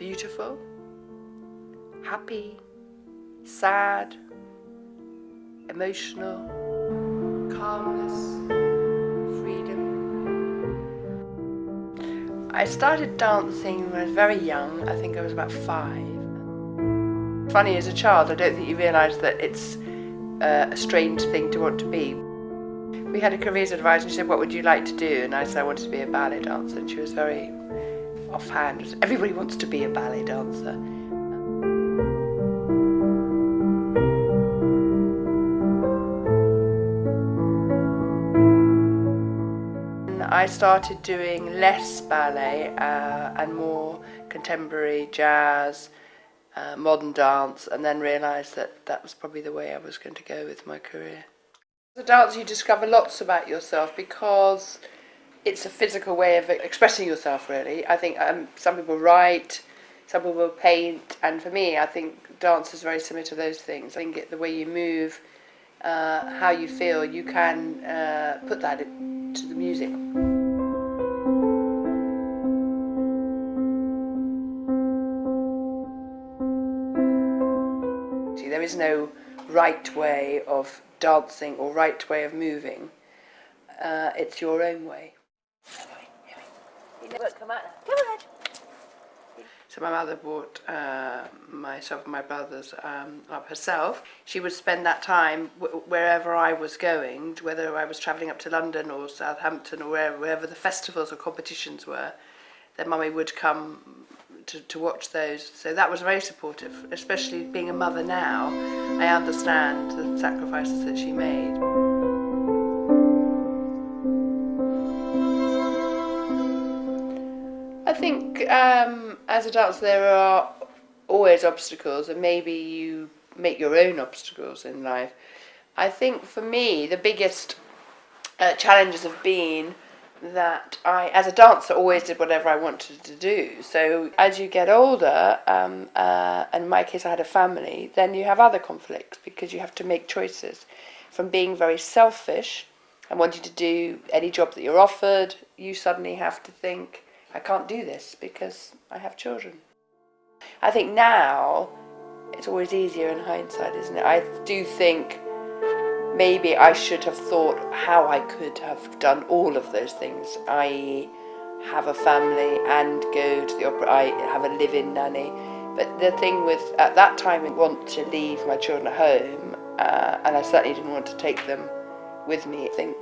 beautiful, happy, sad, emotional, calmness, freedom. I started dancing when I was very young. I think I was about 5. Funny, as a child, I don't think you realise that it's a strange thing to want to be. We had a careers advisor and she said, "What would you like to do?" And I said, "I wanted to be a ballet dancer." And she was very offhand. Everybody wants to be a ballet dancer. I started doing less ballet and more contemporary jazz, modern dance, and then realised that that was probably the way I was going to go with my career. As a dancer, you discover lots about yourself because it's a physical way of expressing yourself, really. I think some people write, some people paint, and for me, I think dance is very similar to those things. I think the way you move, how you feel, you can put that into the music. There is no right way of dancing or right way of moving. It's your own way. Come on. So my mother brought myself and my brothers up herself. She would spend that time wherever I was going, whether I was travelling up to London or Southampton or wherever the festivals or competitions were, then Mummy would come to watch those. So that was very supportive, especially being a mother now. I understand the sacrifices that she made. I think as a dancer there are always obstacles, and maybe you make your own obstacles in life. I think for me the biggest challenges have been that I, as a dancer, always did whatever I wanted to do. So as you get older, and in my case I had a family, then you have other conflicts because you have to make choices. From being very selfish and wanting to do any job that you're offered, you suddenly have to think, I can't do this because I have children. I think now it's always easier in hindsight, isn't it? I do think maybe I should have thought how I could have done all of those things, i.e. have a family and go to the opera, I have a live-in nanny. But the thing with, at that time, I want to leave my children at home, and I certainly didn't want to take them with me. I think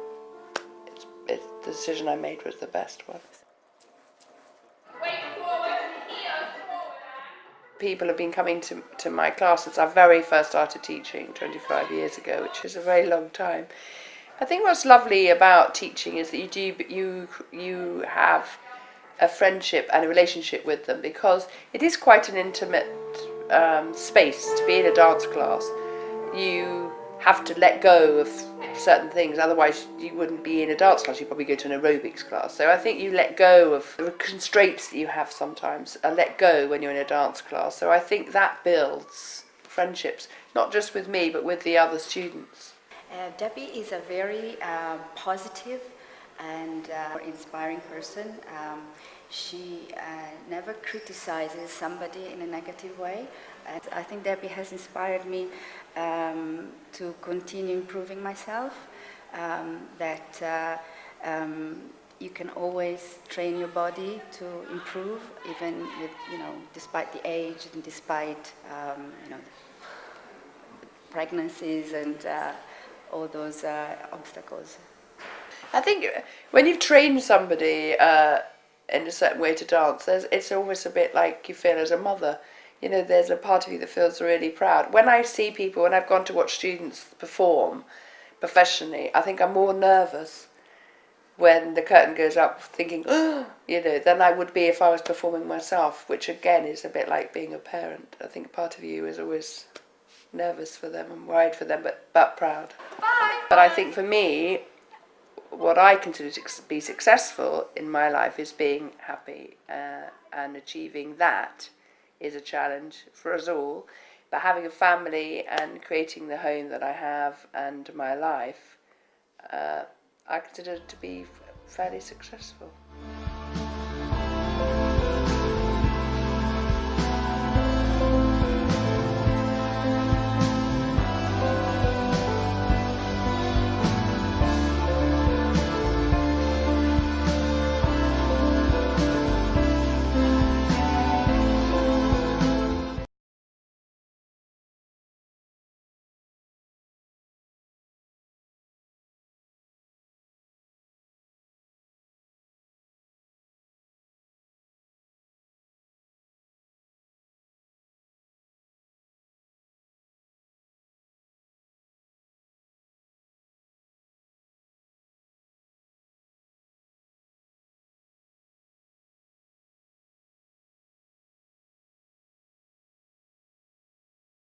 the decision I made was the best one. People have been coming to my class since I very first started teaching 25 years ago, which is a very long time. I think what's lovely about teaching is that you have a friendship and a relationship with them, because it is quite an intimate space to be in a dance class. You have to let go of certain things, otherwise you wouldn't be in a dance class, you'd probably go to an aerobics class. So I think you let go of the constraints that you have sometimes, let go when you're in a dance class. So I think that builds friendships, not just with me but with the other students. Debbie is a very positive and inspiring person. She never criticizes somebody in a negative way. I think Debbie has inspired me to continue improving myself, that you can always train your body to improve, even with, despite the age and despite, pregnancies and all those obstacles. I think when you've trained somebody in a certain way to dance, it's almost a bit like you feel as a mother. There's a part of you that feels really proud. When I see people, when I've gone to watch students perform professionally, I think I'm more nervous when the curtain goes up thinking, than I would be if I was performing myself, which again is a bit like being a parent. I think part of you is always nervous for them and worried for them, but proud. Bye. But I think for me, what I consider to be successful in my life is being happy, and achieving that is a challenge for us all. But having a family and creating the home that I have and my life, I consider to be fairly successful.